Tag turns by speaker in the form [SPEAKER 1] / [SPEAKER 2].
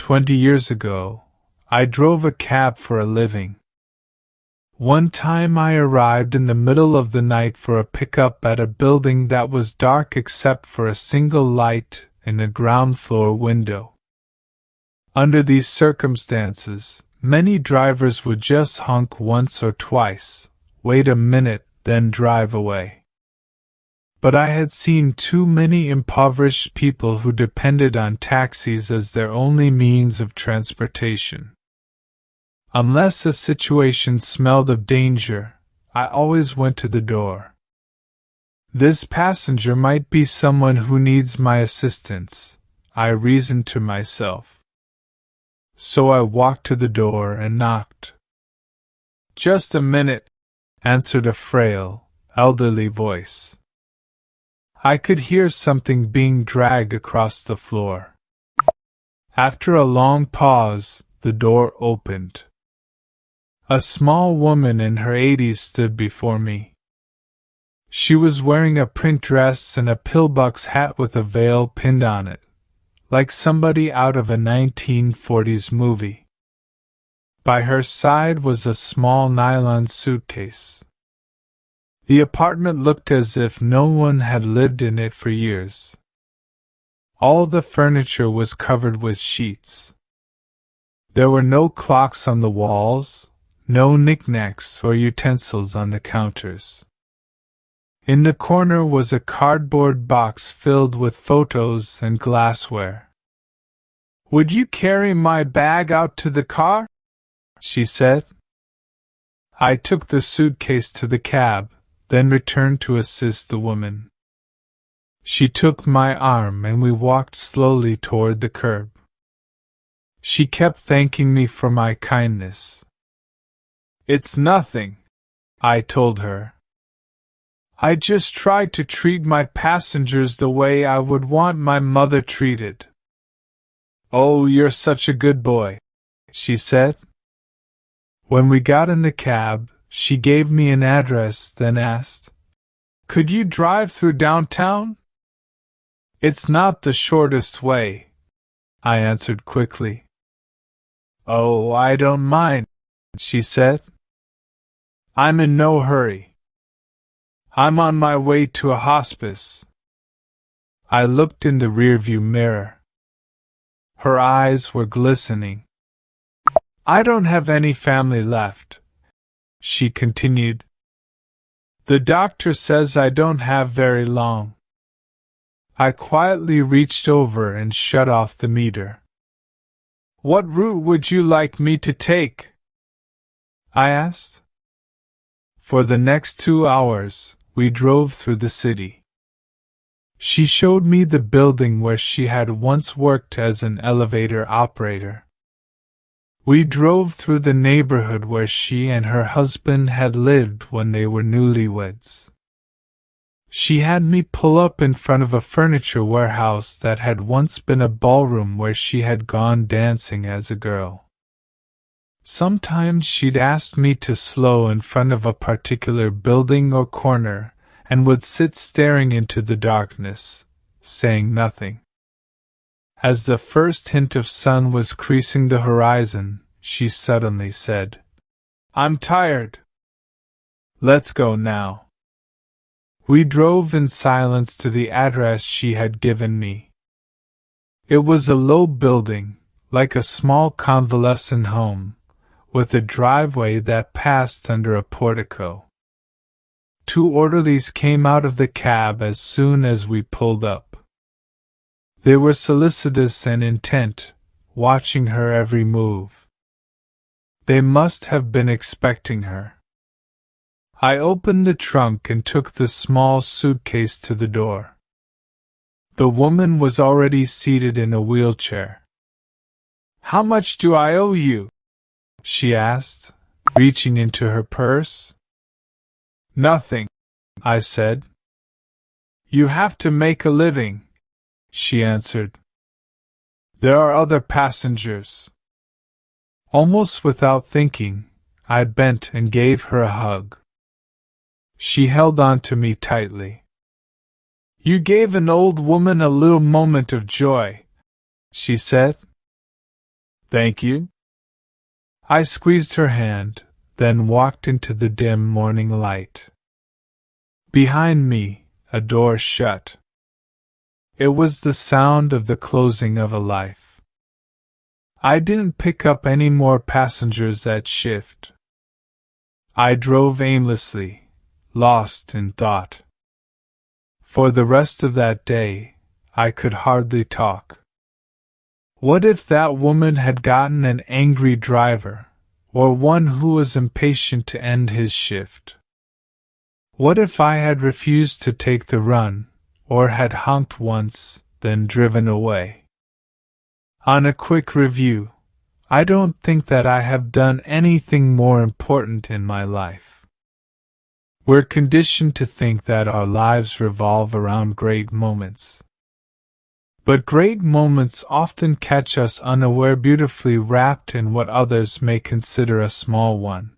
[SPEAKER 1] 20 years ago, I drove a cab for a living. One time I arrived in the middle of the night for a pickup at a building that was dark except for a single light in a ground floor window. Under these circumstances, many drivers would just honk once or twice, wait a minute, then drive away. But I had seen too many impoverished people who depended on taxis as their only means of transportation. Unless the situation smelled of danger, I always went to the door. This passenger might be someone who needs my assistance, I reasoned to myself. So I walked to the door and knocked. "Just a minute," answered a frail, elderly voice. I could hear something being dragged across the floor. After a long pause, the door opened. A small woman in her 80s stood before me. She was wearing a print dress and a pillbox hat with a veil pinned on it, like somebody out of a 1940s movie. By her side was a small nylon suitcase. The apartment looked as if no one had lived in it for years. All the furniture was covered with sheets. There were no clocks on the walls, no knickknacks or utensils on the counters. In the corner was a cardboard box filled with photos and glassware. "Would you carry my bag out to the car?" she said. I took the suitcase to the cab, then returned to assist the woman. She took my arm and we walked slowly toward the curb. She kept thanking me for my kindness. "It's nothing," I told her. "I just try to treat my passengers the way I would want my mother treated." "Oh, you're such a good boy," she said. When we got in the cab, she gave me an address, then asked, "Could you drive through downtown?" "It's not the shortest way," I answered quickly. "Oh, I don't mind," she said. "I'm in no hurry. I'm on my way to a hospice." I looked in the rearview mirror. Her eyes were glistening. "I don't have any family left," she continued. "The doctor says I don't have very long." I quietly reached over and shut off the meter. "What route would you like me to take?" I asked. For the next 2 hours, we drove through the city. She showed me the building where she had once worked as an elevator operator. We drove through the neighborhood where she and her husband had lived when they were newlyweds. She had me pull up in front of a furniture warehouse that had once been a ballroom where she had gone dancing as a girl. Sometimes she'd ask me to slow in front of a particular building or corner, and would sit staring into the darkness, saying nothing. As the first hint of sun was creasing the horizon, she suddenly said, "I'm tired. Let's go now." We drove in silence to the address she had given me. It was a low building, like a small convalescent home, with a driveway that passed under a portico. 2 orderlies came out of the cab as soon as we pulled up. They were solicitous and intent, watching her every move. They must have been expecting her. I opened the trunk and took the small suitcase to the door. The woman was already seated in a wheelchair. "How much do I owe you?" she asked, reaching into her purse. "Nothing," I said. "You have to make a living," she answered. "There are other passengers." Almost without thinking, I bent and gave her a hug. She held on to me tightly. "You gave an old woman a little moment of joy," she said. Thank you. I squeezed her hand, then walked into the dim morning light. Behind me, a door shut. It was the sound of the closing of a life. I didn't pick up any more passengers that shift. I drove aimlessly, lost in thought. For the rest of that day, I could hardly talk. What if that woman had gotten an angry driver, or one who was impatient to end his shift? What if I had refused to take the run, or had honked once, then driven away? On a quick review, I don't think that I have done anything more important in my life. We're conditioned to think that our lives revolve around great moments. But great moments often catch us unaware, beautifully wrapped in what others may consider a small one.